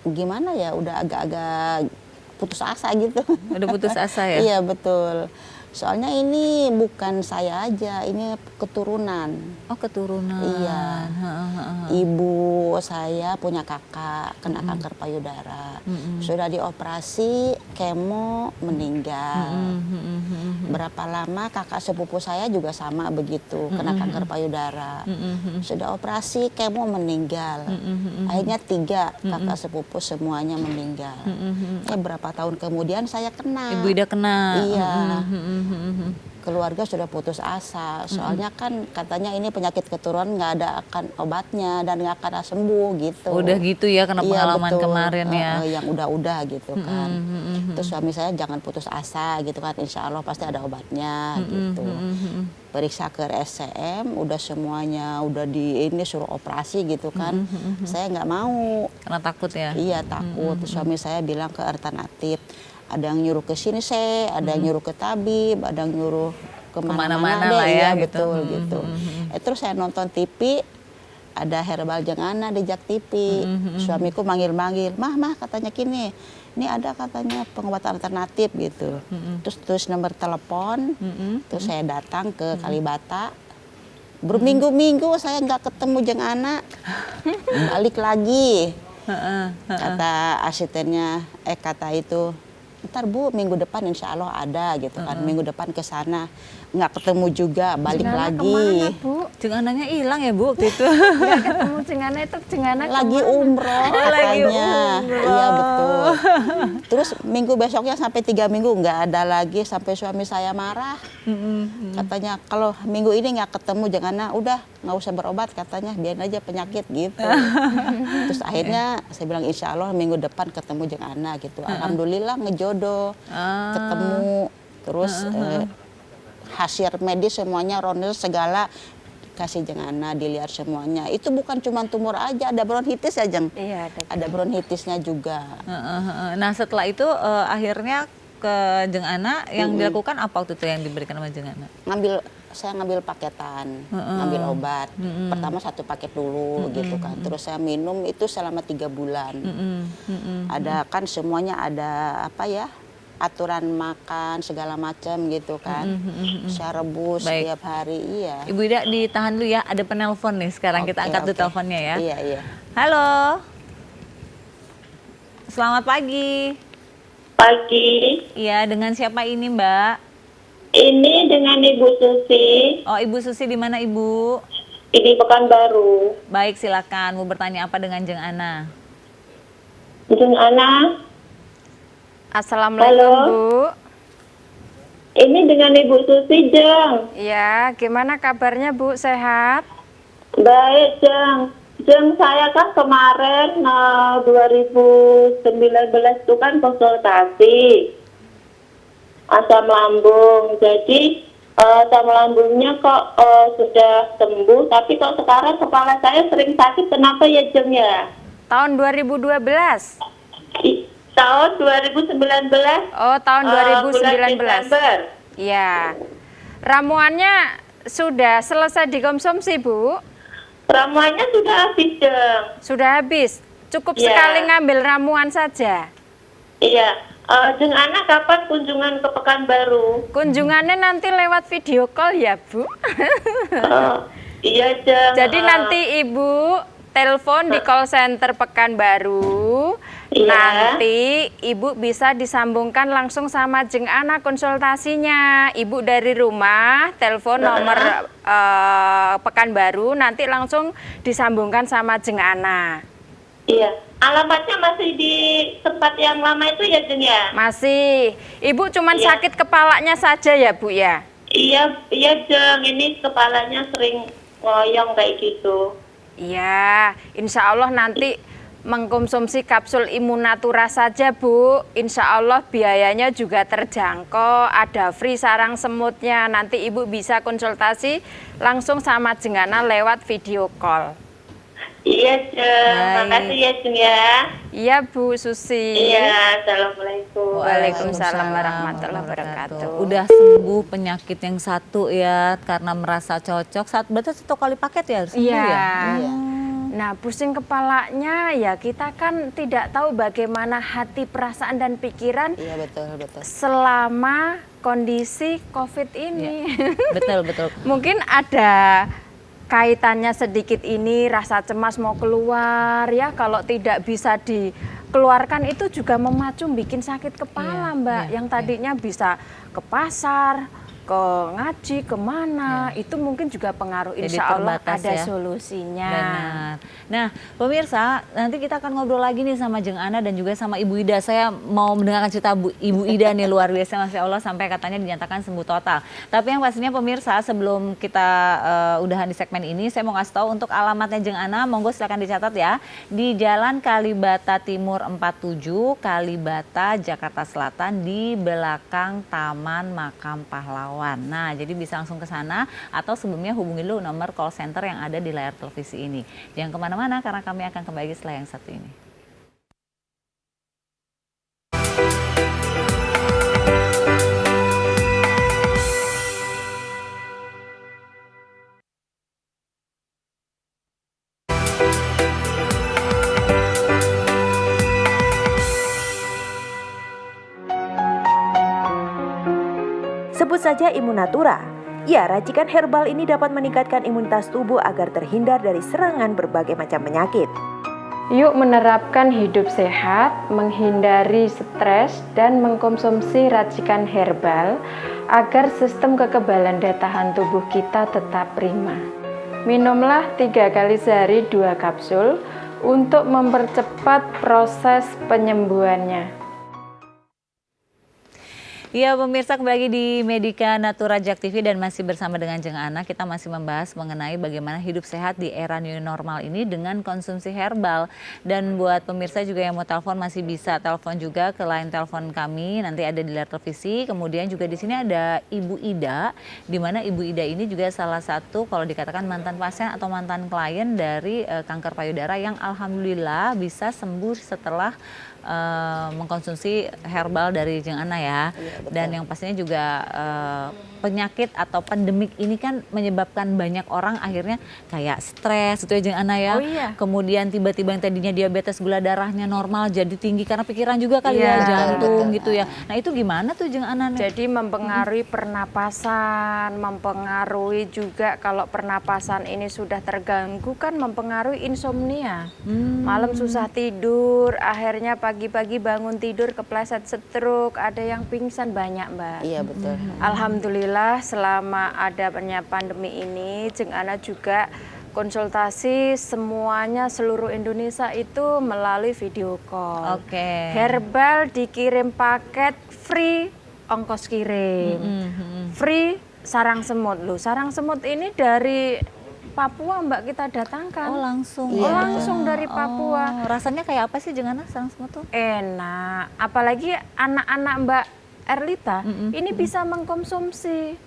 gimana ya, udah agak-agak putus asa gitu. Udah putus asa ya? Iya betul. Soalnya ini bukan saya aja, ini keturunan. Oh, keturunan. Iya. Ibu saya punya kakak kena kanker payudara. Sudah dioperasi, kemo, meninggal. Berapa lama kakak sepupu saya juga sama begitu, kena kanker payudara. Sudah operasi, kemo, meninggal. Akhirnya 3 kakak sepupu semuanya meninggal. Berapa tahun kemudian saya kena. Ibu Ida kena. Iya. Keluarga sudah putus asa, soalnya kan katanya ini penyakit keturunan nggak ada akan obatnya dan nggak akan sembuh gitu. Udah gitu ya, kena Iya, pengalaman betul. kemarin ya. Yang udah gitu kan. Terus suami saya jangan putus asa gitu kan, insya Allah pasti ada obatnya gitu. Periksa ke RSCM, udah semuanya udah ini suruh operasi gitu kan. Saya nggak mau. Karena takut ya. Iya takut. Suami saya bilang ke alternatif. Ada yang nyuruh ke sini ada yang nyuruh ke tabib, ada yang nyuruh Kemana-mana deh. lah ya, Iya, gitu. betul gitu. Terus saya nonton TV, ada Herbal Jeng Ana di Jak TV. Suamiku manggil-manggil, mah katanya gini, ini ada katanya pengobatan alternatif gitu. Terus nomor telepon, terus saya datang ke Kalibata. Berminggu-minggu saya nggak ketemu Jeng Ana, balik lagi. Kata asistennya, kata itu, ntar Bu minggu depan insya Allah ada gitu kan. Minggu depan ke sana nggak ketemu juga, balik Jeng Ana lagi. kemana, Bu? Jeng Ananya hilang ya Bu waktu itu. Nggak ketemu Jeng Ana itu, Jeng Ana Lagi kemana? umroh katanya. lagi umroh. Iya betul. Terus minggu besoknya sampai 3 minggu nggak ada lagi, sampai suami saya marah. Katanya kalau minggu ini nggak ketemu Jeng Ana, udah nggak usah berobat katanya, biarin aja penyakit gitu. Terus akhirnya saya bilang insya Allah minggu depan ketemu Jeng Ana gitu. Alhamdulillah ngejodoh, ketemu. Terus hasil medis semuanya, ronde segala kasih Jeng Ana, dilihat semuanya. Itu bukan cuma tumor aja, ada bronkitis ya Jeng. Iya, Ada bronkitisnya juga. Nah, setelah itu akhirnya ke Jeng Ana yang dilakukan apa waktu itu yang diberikan sama Jeng Ana? Saya ngambil paketan, ngambil obat. Pertama 1 paket dulu gitu kan. Terus saya minum itu selama 3 bulan. Ada kan semuanya ada apa ya, aturan makan segala macam gitu kan. Saya rebus Baik. setiap hari, iya. Ibu Ida ditahan dulu ya, ada penelpon nih sekarang, kita angkat dulu teleponnya ya. Iya. Halo. Selamat pagi. Pagi, Iya, dengan siapa ini Mbak? ini dengan Ibu Susi, Oh, Ibu Susi di mana Ibu? ini Pekanbaru. Baik, silakan. Mau bertanya apa dengan Jeng Ana? Jeng Ana, Assalamualaikum, Halo. Bu. ini dengan Ibu Susi, Jeng. Ya, gimana kabarnya, Bu? Sehat? Baik, Jeng. Jeng, saya kan kemarin 2019 itu kan konsultasi asam lambung. Jadi asam lambungnya kok sudah sembuh, tapi kok sekarang kepala saya sering sakit. Kenapa ya, Jeng ya? Tahun 2012? Tahun 2019. Oh, tahun bulan 2019. Desember. Ya. Ramuannya sudah selesai dikonsumsi, Bu? Ramuannya sudah habis, Jeng. Sudah habis. Cukup Ya. sekali ngambil ramuan saja. Iya. Jeng Ana kapan kunjungan ke Pekanbaru? Kunjungannya nanti lewat video call ya, Bu. Iya, Jeng. Jadi nanti Ibu telepon di call center Pekanbaru. Iya. Nanti Ibu bisa disambungkan langsung sama Jeng Ana konsultasinya. Ibu dari rumah telepon nomor Pekanbaru, nanti langsung disambungkan sama Jeng Ana. Iya. Alamatnya masih di tempat yang lama itu ya, Jeng ya? Masih. Ibu cuman Iya. sakit kepalanya saja ya, Bu ya? Iya, Jeng. Ini kepalanya sering ngoyong kayak gitu. Iya, insya Allah nanti mengkonsumsi kapsul Immunatura saja Bu, insya Allah biayanya juga terjangkau, ada free sarang semutnya, nanti Ibu bisa konsultasi langsung sama Jengana lewat video call. Iya, Jeng. Makasih ya, Jeng ya. Iya Bu Susi. Iya, Assalamualaikum. Waalaikumsalam warahmatullahi wabarakatuh. Udah sembuh penyakit yang satu ya karena merasa cocok. Berarti 1 kali paket ya sembuh Iya. ya? Nah, pusing kepalanya ya kita kan tidak tahu bagaimana hati, perasaan dan pikiran Iya, betul. selama kondisi COVID ini. Betul. Mungkin ada kaitannya sedikit ini, rasa cemas mau keluar ya, kalau tidak bisa dikeluarkan itu juga memacu bikin sakit kepala Mbak, yang tadinya bisa ke pasar, ke ngaji, kemana, itu mungkin juga pengaruh. Jadi Insya Allah terbatas ada ya. solusinya. Benar. Nah, pemirsa, nanti kita akan ngobrol lagi nih sama Jeng Ana dan juga sama Ibu Ida. Saya mau mendengarkan cerita Ibu Ida nih, luar biasa, Masya Allah, sampai katanya dinyatakan sembuh total. Tapi yang pastinya pemirsa, sebelum kita udahan di segmen ini, saya mau kasih tahu untuk alamatnya Jeng Ana, monggo silakan dicatat ya. Di Jalan Kalibata Timur 47, Kalibata, Jakarta Selatan, di belakang Taman Makam Pahlawan. Nah, jadi bisa langsung ke sana atau sebelumnya hubungi dulu nomor call center yang ada di layar televisi ini. Jangan kemana-mana karena kami akan kembali setelah yang satu ini. Sebut saja Immunatura. Ya, racikan herbal ini dapat meningkatkan imunitas tubuh agar terhindar dari serangan berbagai macam penyakit. Yuk menerapkan hidup sehat, menghindari stres, dan mengkonsumsi racikan herbal agar sistem kekebalan daya tahan tubuh kita tetap prima. Minumlah 3 kali sehari 2 kapsul untuk mempercepat proses penyembuhannya. Ya pemirsa, kembali lagi di Medika Natura Jak TV dan masih bersama dengan Jeng Ana. Kita masih membahas mengenai bagaimana hidup sehat di era new normal ini dengan konsumsi herbal. Dan buat pemirsa juga yang mau telepon masih bisa telepon juga ke line telepon kami, nanti ada di layar televisi. Kemudian juga di sini ada Ibu Ida, di mana Ibu Ida ini juga salah satu kalau dikatakan mantan pasien atau mantan klien dari kanker payudara yang alhamdulillah bisa sembuh setelah mengkonsumsi herbal dari Jeng Ana ya. Dan yang pastinya juga penyakit atau pandemik ini kan menyebabkan banyak orang akhirnya kayak stres gitu ya Jeng Ana ya. Oh iya. Kemudian tiba-tiba yang tadinya diabetes, gula darahnya normal jadi tinggi karena pikiran juga kali Iya. ya, jantung gitu ya. Nah itu gimana tuh Jeng Ana? Jadi mempengaruhi pernapasan, mempengaruhi juga kalau pernapasan ini sudah terganggu kan mempengaruhi insomnia. Malam susah tidur, akhirnya pagi-pagi bangun tidur kepleset stroke, ada yang pingsan banyak Mbak. Iya, betul. Alhamdulillah selama adanya pandemi ini Jeng Ana juga konsultasi semuanya seluruh Indonesia itu melalui video call. Oke. Herbal dikirim paket free ongkos kirim. Free sarang semut. Loh, sarang semut ini dari Papua Mbak kita datangkan. Oh langsung. Oh, langsung dari Papua. Oh, rasanya kayak apa sih Jeng Ana sarang semut tuh? Enak, apalagi anak-anak Mbak Erlita ini bisa mengkonsumsi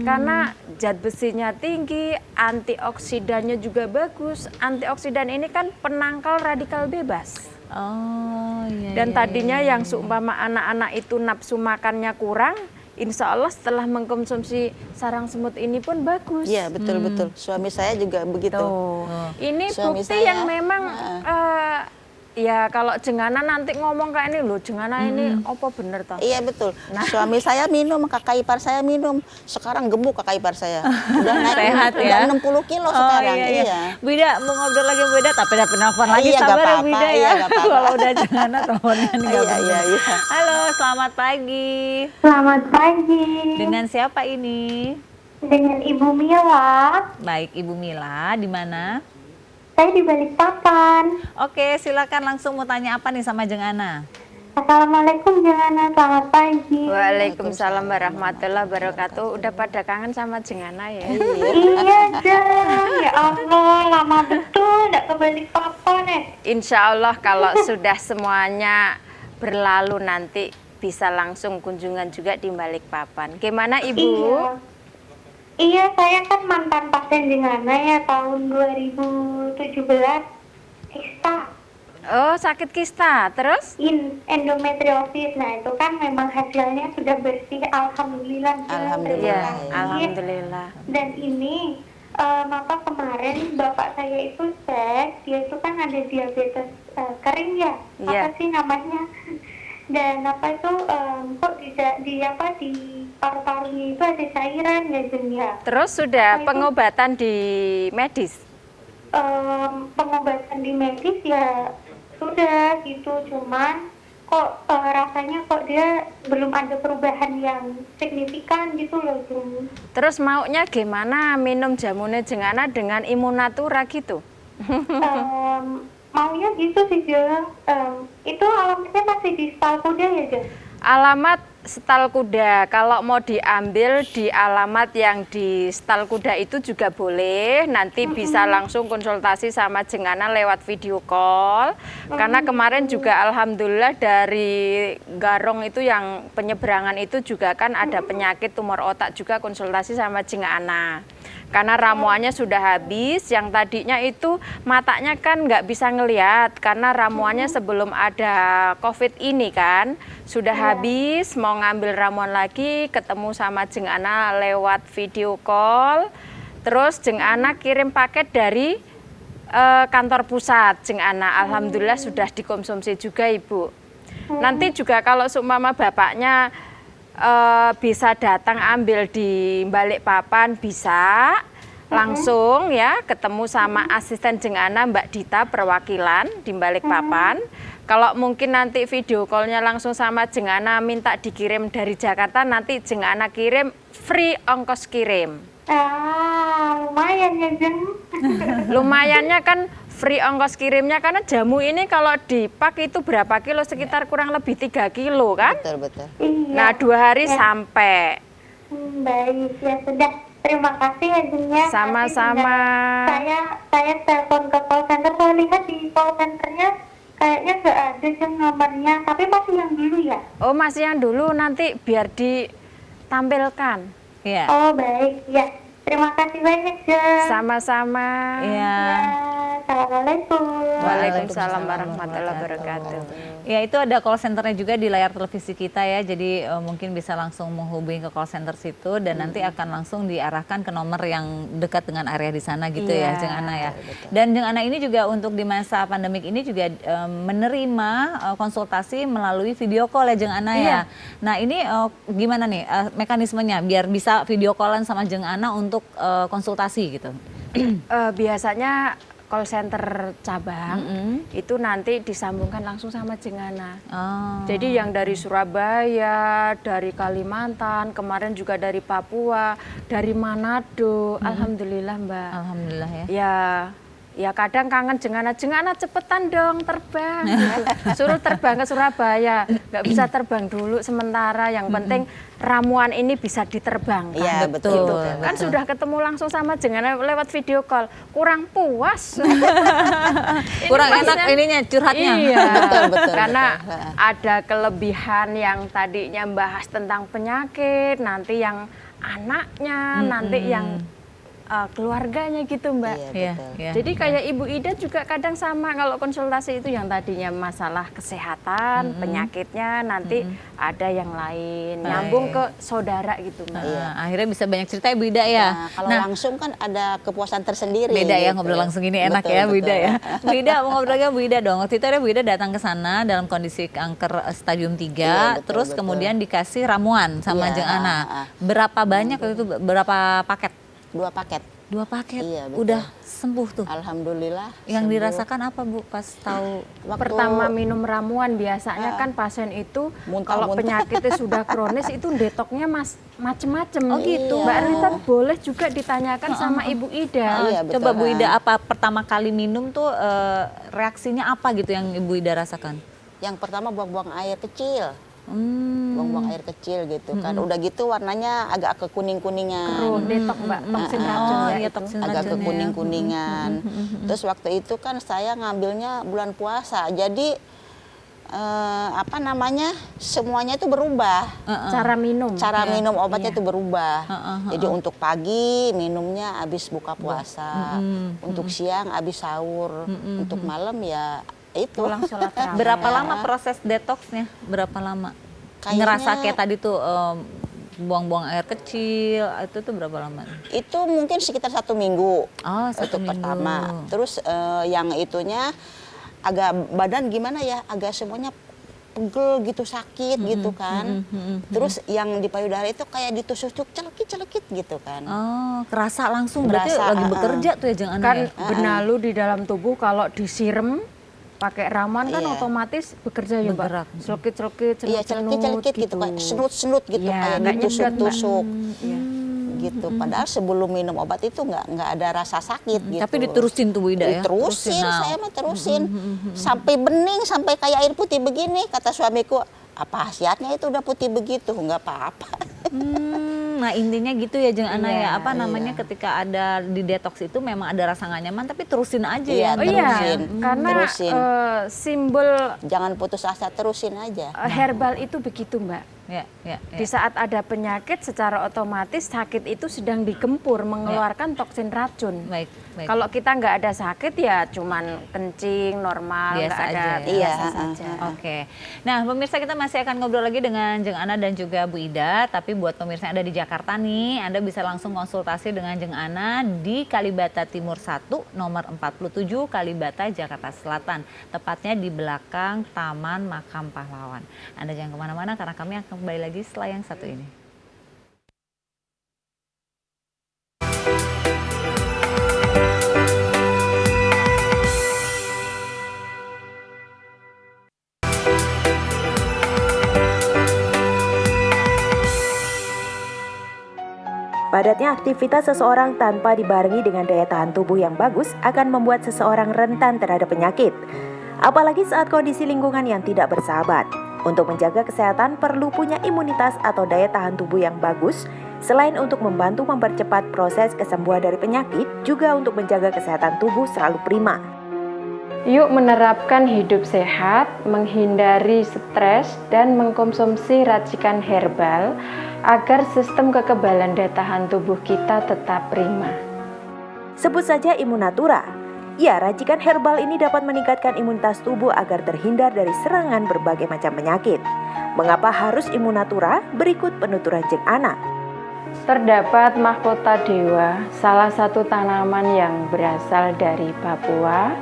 karena zat besinya tinggi, antioksidannya juga bagus. Antioksidan ini kan penangkal radikal bebas. Oh iya. Dan tadinya yang seumpama anak-anak itu nafsu makannya kurang, insya Allah setelah mengkonsumsi sarang semut ini pun bagus. Iya, betul. Suami saya juga begitu. Tuh. Ini Suami bukti saya, yang memang ya kalau Jeng Ana nanti ngomong kayak ini loh, Jeng Ana ini apa bener toh? Iya, betul. Suami saya minum, kakak ipar saya minum. Sekarang gemuk kakak ipar saya. Udah naik Sehat ya? udah 60 kilo sekarang. Iya. Bu Ida mau ngobrol lagi Bu Ida, tapi ada penelpon lagi, Iya, sabar gak ya Bu apa-apa, Ida iya, ya. gak apa-apa. Kalau udah Jeng Ana teleponnya nih nggak Iya, bener. iya. Halo, selamat pagi. Selamat pagi, Dengan siapa ini? dengan Ibu Mila. Baik, Ibu Mila, di mana? Saya di Balikpapan. Oke, silakan langsung mau tanya apa nih sama Jeng Ana? Assalamualaikum Jengana, selamat pagi. Waalaikumsalam warahmatullahi wabarakatuh. Udah pada kangen sama Jeng Ana ya? Iya Jeng, ya Allah lama betul enggak ke Balikpapan Insya Allah kalau sudah semuanya berlalu nanti bisa langsung kunjungan juga di Balikpapan. Gimana Ibu? Iya. Iya, saya kan mantan pasien Jengana ya tahun 2017. Kista, Oh, sakit kista. Terus? endometriosis. Nah, itu kan memang hasilnya sudah bersih, alhamdulillah. Jeng. Alhamdulillah. Ya, ya. alhamdulillah. Dan ini kemarin bapak saya itu cek, dia itu kan ada diabetes kering ya, Iya. apa sih namanya? Dan apa itu kok di paru-parunya itu ada cairan ya Jeng ya? Terus sudah Apa itu? pengobatan di medis? Pengobatan di medis ya sudah gitu, cuman kok rasanya kok dia belum ada perubahan yang signifikan gitu loh Jeng. Terus maunya gimana minum jamunya Jengana dengan Immunatura gitu? Maunya gitu sih Jeng. Itu alamatnya masih di Stalkuda ya Jeng? Alamat Stal Kuda, kalau mau diambil di alamat yang di Stal Kuda itu juga boleh, nanti bisa langsung konsultasi sama Jengana lewat video call. Karena kemarin juga alhamdulillah dari Garong itu yang penyeberangan itu juga kan ada penyakit tumor otak juga konsultasi sama Jengana. Karena ramuannya sudah habis, yang tadinya itu matanya kan nggak bisa ngelihat karena ramuannya sebelum ada COVID ini kan sudah habis, mau ngambil ramuan lagi, ketemu sama Jengana lewat video call, terus Jengana kirim paket dari kantor pusat Jengana, alhamdulillah sudah dikonsumsi juga Ibu. Nanti juga kalau seumpama bapaknya bisa datang ambil di Balikpapan bisa langsung ya ketemu sama asisten Jengana Mbak Dita perwakilan di Balikpapan. Kalau mungkin nanti video callnya langsung sama Jengana minta dikirim dari Jakarta, nanti Jengana kirim free ongkos kirim. Lumayan ya Jeng. Lumayannya kan free ongkos kirimnya karena jamu ini kalau dipak itu berapa kilo, sekitar kurang lebih 3 kilo kan. Betul, betul. Iya. Nah 2 hari sampai. Baik, ya sudah. Terima kasih ya Jeng ya. Sama-sama. Saya telepon ke call center, saya lihat di call centernya kayaknya nggak ada Jeng nomornya, tapi masih yang dulu ya. Oh masih yang dulu, nanti biar ditampilkan. Iya. Oh baik, ya. Terima kasih banyak Jeng. Sama-sama. Iya. Ya, Assalamualaikum. Waalaikumsalam warahmatullahi wabarakatuh. Ya, itu ada call centernya juga di layar televisi kita ya, jadi mungkin bisa langsung menghubungi ke call center situ dan nanti akan langsung diarahkan ke nomor yang dekat dengan area di sana gitu ya Iya, Jeng Ana ya. Dan Jeng Ana ini juga untuk di masa pandemik ini juga menerima konsultasi melalui video call ya Jeng Ana ya. Iya. Nah ini gimana nih mekanismenya biar bisa video callan sama Jeng Ana untuk konsultasi gitu? Biasanya call center cabang itu nanti disambungkan langsung sama Jengana. Oh. Jadi yang dari Surabaya, dari Kalimantan, kemarin juga dari Papua, dari Manado, alhamdulillah Mbak. Alhamdulillah ya. Ya kadang kangen Jengana cepetan dong terbang gitu. Suruh terbang ke Surabaya, nggak bisa terbang dulu sementara, yang penting ramuan ini bisa diterbangkan. Iya, betul, Gitu. betul, Kan betul. sudah ketemu langsung sama Jengana lewat video call, kurang puas. Kurang Ini enak pasnya- ininya curhatnya. Iya, Betul, karena betul. ada kelebihan yang tadinya bahas tentang penyakit, nanti yang anaknya, nanti yang keluarganya gitu Mbak. Iya, Iya, betul. iya. Jadi kayak Ibu Ida juga kadang sama kalau konsultasi itu yang tadinya masalah kesehatan, penyakitnya, nanti ada yang lain, nyambung ke saudara gitu Mbak. Nah, akhirnya bisa banyak cerita ya Bu Ida ya. Nah, kalau langsung kan ada kepuasan tersendiri. Beda ya gitu. ngobrol langsung ini enak Betul, ya Bu Ida betul. ya. Bu Ida mau ngobrol lagi Bu Ida dong. Waktu itu ada Bu Ida datang ke sana dalam kondisi kanker stadium 3, Iya, betul, terus betul. kemudian dikasih ramuan sama Iya, Jeng Ana. ah. Berapa banyak waktu itu, berapa paket? 2 paket. 2 paket. Iya, betul. Udah sembuh tuh. Alhamdulillah. Yang sembuh. dirasakan apa Bu pas tahu? Waktu Pertama minum ramuan biasanya kan pasien itu kalau Muntah-muntah. penyakitnya sudah kronis itu detoknya macem-macem. Oh, gitu. Mbak Rita boleh juga ditanyakan sama Ibu Ida. Iya, betul. Coba Bu Ida apa pertama kali minum tuh reaksinya apa gitu yang Ibu Ida rasakan? Yang pertama buang-buang air kecil. buang-buang air kecil gitu kan. Udah gitu warnanya agak kekuning-kuningan. Kerun, detok Mbak, toksin racun ya iya, itu. toksin Agak racun ya. kekuning-kuningan. Terus waktu itu kan saya ngambilnya bulan puasa, jadi apa namanya, semuanya itu berubah. Cara minum. Cara minum obatnya Iya. itu berubah. Jadi untuk pagi minumnya habis buka puasa, untuk siang habis sahur, untuk malam ya itu. Pulang sholat tarawih. Berapa lama proses detoksnya? Berapa lama? Kayaknya- Ngerasa kayak tadi tuh buang-buang air kecil, itu tuh berapa lama? Itu mungkin sekitar 1 minggu. Oh, 1 untuk minggu. pertama. Terus yang itunya agak badan gimana ya, agak semuanya pegel gitu, sakit gitu kan. Terus yang di payudara itu kayak ditusuk-tusuk celekit-celekit gitu kan. Oh, kerasa langsung berarti Berasa, lagi bekerja tuh ya Jeng Ana Kan ya? benalu di dalam tubuh kalau disiram pakai ramuan kan Iya. otomatis bekerja ya Mbak. Bergerak. Celekit-celekit, Iya, celekit-celekit gitu, kayak senut-senut gitu, Iya, kayak nggak nyedot, Mbak. ditusuk-tusuk Iya. gitu. Padahal sebelum minum obat itu nggak ada rasa sakit gitu. Tapi diterusin tuh Bu Ida ya? Diterusin, Nah, saya mah terusin. Sampai bening, sampai kayak air putih begini. Kata suamiku, apa khasiatnya itu udah putih begitu? Nggak apa-apa. Nah intinya gitu ya Jeng Ana ya, Iya, apa namanya ketika ada di detox itu memang ada rasa nggak nyaman tapi terusin aja ya. Iya, Oh iya, Terusin. karena Terusin. simbol Jangan putus asa, terusin aja. herbal itu begitu Mbak. Ya, ya, ya. Di saat ada penyakit secara otomatis sakit itu sedang digempur mengeluarkan toksin racun. Baik, baik. Kalau kita nggak ada sakit ya cuman kencing normal, Biasa nggak ada aja ya. biasa Iya, saja. Oke, nah pemirsa kita masih akan ngobrol lagi dengan Jeng Ana dan juga Bu Ida. Tapi buat pemirsa yang ada di Jakarta nih, Anda bisa langsung konsultasi dengan Jeng Ana di Kalibata Timur 1, nomor 47 Kalibata, Jakarta Selatan. Tepatnya di belakang Taman Makam Pahlawan. Anda jangan kemana-mana karena kami akan kembali lagi setelah yang satu ini. Padatnya aktivitas seseorang tanpa dibarengi dengan daya tahan tubuh yang bagus akan membuat seseorang rentan terhadap penyakit. Apalagi saat kondisi lingkungan yang tidak bersahabat. Untuk menjaga kesehatan perlu punya imunitas atau daya tahan tubuh yang bagus. Selain untuk membantu mempercepat proses kesembuhan dari penyakit, juga untuk menjaga kesehatan tubuh selalu prima. Yuk menerapkan hidup sehat, menghindari stres, dan mengkonsumsi racikan herbal agar sistem kekebalan daya tahan tubuh kita tetap prima. Sebut saja Immunatura. Ya, racikan herbal ini dapat meningkatkan imunitas tubuh agar terhindar dari serangan berbagai macam penyakit. Mengapa harus Immunatura? Berikut penuturan Jeng Ana. Terdapat mahkota dewa, salah satu tanaman yang berasal dari Papua,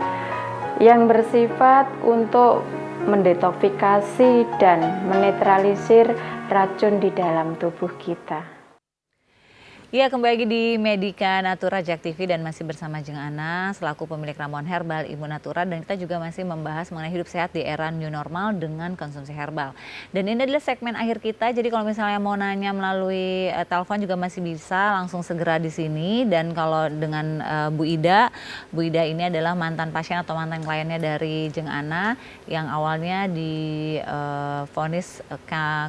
yang bersifat untuk mendetoksifikasi dan menetralisir racun di dalam tubuh kita. Ya, kembali lagi di Medika Natura Jak TV dan masih bersama Jeng Ana selaku pemilik ramuan herbal Immunatura, dan kita juga masih membahas mengenai hidup sehat di era new normal dengan konsumsi herbal. Dan ini adalah segmen akhir kita, jadi kalau misalnya mau nanya melalui telepon juga masih bisa langsung segera di sini. Dan kalau dengan Bu Ida ini adalah mantan pasien atau mantan kliennya dari Jeng Ana yang awalnya divonis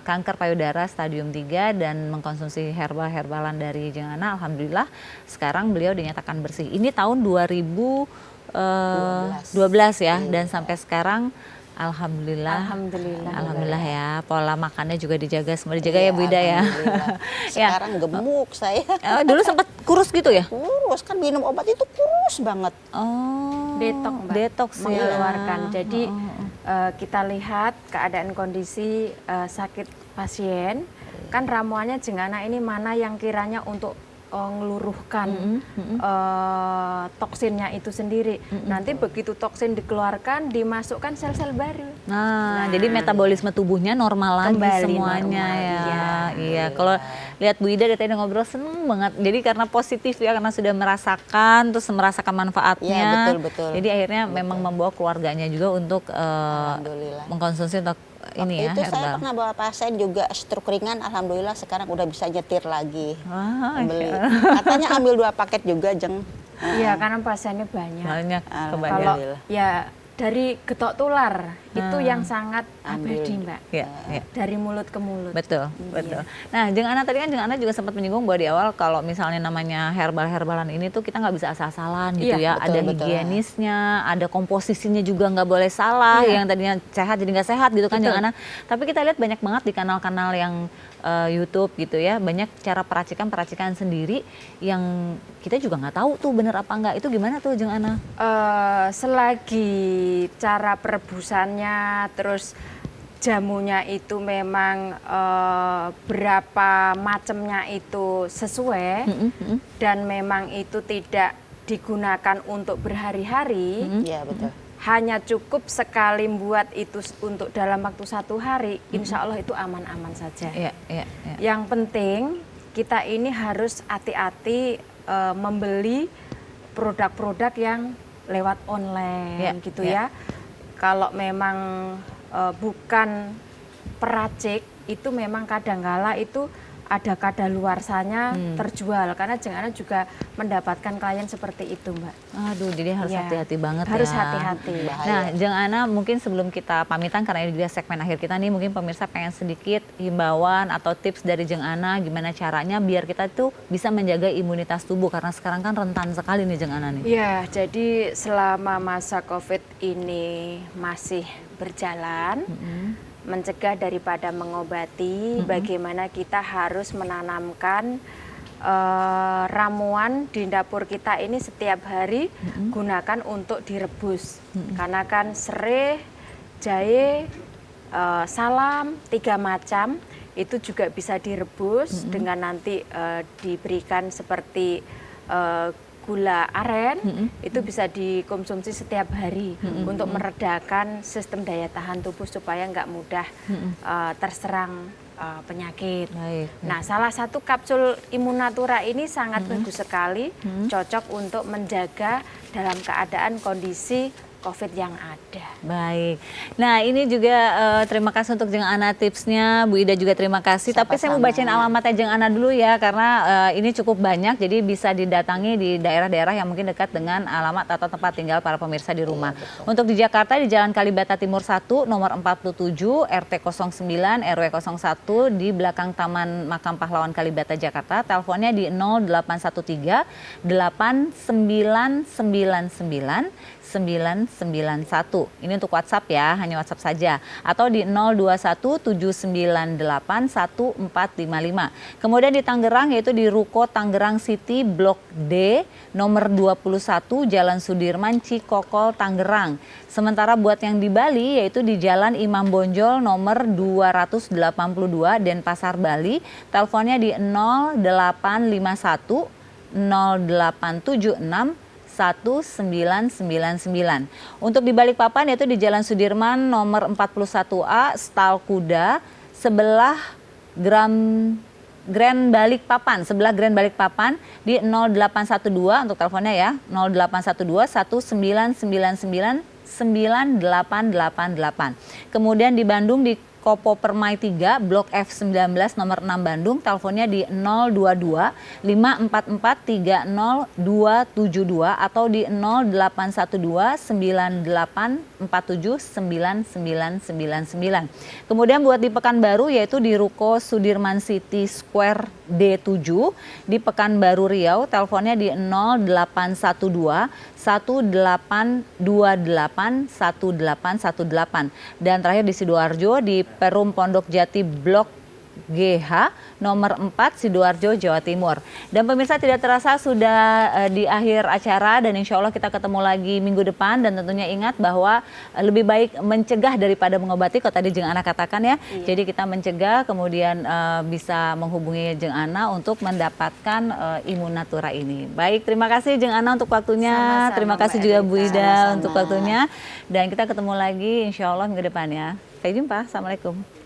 kanker payudara stadium 3 dan mengkonsumsi herbalan dari Jeng Ana. Alhamdulillah sekarang beliau dinyatakan bersih. Ini tahun 2012 ya, dan sampai sekarang Alhamdulillah ya, pola makannya juga dijaga, semua dijaga ya Bu Ida ya. Sekarang gemuk saya. Dulu sempat kurus gitu ya? Kurus, kan minum obat itu kurus banget. Oh, Detok, Mbak. detox ya. Mengeluarkan. Jadi kita lihat keadaan kondisi sakit pasien, kan ramuannya Jeng Ana ini mana yang kiranya untuk ngeluruhkan toksinnya itu sendiri. Nanti begitu toksin dikeluarkan, dimasukkan sel-sel baru. Nah, jadi metabolisme tubuhnya normal lagi Kembali semuanya normal, ya. Iya, kalau lihat Bu Ida dari tadi ngobrol seneng banget. Jadi karena positif ya, karena sudah merasakan, terus merasakan manfaatnya. Iya, betul. Jadi akhirnya memang membawa keluarganya juga untuk Alhamdulillah. mengkonsumsi untuk ini ya, Itu saya herbal. pernah bawa pasien juga stroke ringan, alhamdulillah sekarang udah bisa nyetir lagi. Wah, Beli. Katanya ambil 2 paket juga, Jeng. Iya, karena pasiennya banyak. banyak Kalau kebanyakan. ya dari getok tular itu yang sangat abadi, Mbak. Ya, ya. Dari mulut ke mulut. Betul, betul. Nah, Jeng Ana tadi kan Jeng Ana juga sempat menyinggung bahwa di awal kalau misalnya namanya herbal-herbalan ini tuh kita nggak bisa asal-asalan gitu Iya, ya. betul, Ada betul. higienisnya, ada komposisinya juga nggak boleh salah. Iya. Yang tadinya sehat jadi nggak sehat gitu kan Betul. Jeng Ana. Tapi kita lihat banyak banget di kanal-kanal yang YouTube gitu ya, banyak cara peracikan sendiri yang kita juga nggak tahu tuh bener apa enggak. Itu gimana tuh Jeng Ana? Selagi cara perebusannya, terus jamunya itu memang berapa macamnya itu sesuai dan memang itu tidak digunakan untuk berhari-hari, Iya, betul. hanya cukup sekali buat itu untuk dalam waktu 1 hari, insya Allah itu aman-aman saja. Iya, iya, iya. Yang penting kita ini harus hati-hati membeli produk-produk yang lewat online Ya, gitu ya. ya. Kalau memang bukan peracik, itu memang kadangkala itu ada kadaluarsanya terjual, karena Jeng Ana juga mendapatkan klien seperti itu, Mbak. Aduh, jadi harus Iya. hati-hati banget Harus ya. hati-hati. Nah, Jeng Ana, mungkin sebelum kita pamitan karena ini juga segmen akhir kita nih, mungkin pemirsa pengen sedikit himbauan atau tips dari Jeng Ana gimana caranya biar kita tuh bisa menjaga imunitas tubuh karena sekarang kan rentan sekali nih Jeng Ana nih. Ya, jadi selama masa COVID ini masih berjalan, mencegah daripada mengobati, bagaimana kita harus menanamkan ramuan di dapur kita ini setiap hari gunakan untuk direbus. Karena kan serai, jahe, salam, 3 macam itu juga bisa direbus dengan nanti diberikan seperti gula aren, itu bisa dikonsumsi setiap hari untuk meredakan sistem daya tahan tubuh supaya nggak mudah terserang penyakit. Baik. Nah, salah satu kapsul Immunatura ini sangat bagus sekali, cocok untuk menjaga dalam keadaan kondisi COVID yang ada. Baik. Nah, ini juga terima kasih untuk Jeng Ana tipsnya, Bu Ida juga terima kasih. Tapi saya mau bacain alamatnya Jeng Ana dulu ya, karena ini cukup banyak, jadi bisa didatangi di daerah-daerah yang mungkin dekat dengan alamat atau tempat tinggal para pemirsa di rumah. Untuk di Jakarta di Jalan Kalibata Timur 1, nomor 47, RT 09, RW 01 di belakang Taman Makam Pahlawan Kalibata Jakarta. Teleponnya di 0813 8999 991. Ini untuk WhatsApp ya, hanya WhatsApp saja. Atau di 0217981455. Kemudian di Tangerang yaitu di Ruko Tangerang City Blok D nomor 21 Jalan Sudirman Cikokol Tangerang. Sementara buat yang di Bali yaitu di Jalan Imam Bonjol nomor 282 Denpasar Bali. Teleponnya di 0851 0876 1999. Untuk di Balikpapan yaitu di Jalan Sudirman nomor 41A Stal Kuda sebelah Grand Balikpapan, sebelah Grand Balikpapan di 0812 untuk teleponnya ya, 0812 1999 9888. Kemudian di Bandung di Kopo Permai 3, Blok F19 nomor 6 Bandung, teleponnya di 022 544 30272 atau di 0812 9847 9999. Kemudian buat di Pekanbaru yaitu di Ruko Sudirman City Square D7 di Pekanbaru Riau, teleponnya di 0812 1828 1818. Dan terakhir di Sidoarjo di Perum Pondok Jati Blok GH nomor 4 Sidoarjo Jawa Timur. Dan pemirsa tidak terasa sudah di akhir acara dan insya Allah kita ketemu lagi minggu depan dan tentunya ingat bahwa lebih baik mencegah daripada mengobati kalau tadi Jeng Ana katakan ya. Jadi kita mencegah kemudian bisa menghubungi Jeng Ana untuk mendapatkan Immunatura ini. Baik, terima kasih Jeng Ana untuk waktunya. Sama-sama, Terima kasih Mbak juga Elita. Bu Ida Sama-sama. untuk waktunya dan kita ketemu lagi insya Allah minggu depan ya. Sampai jumpa. Assalamualaikum.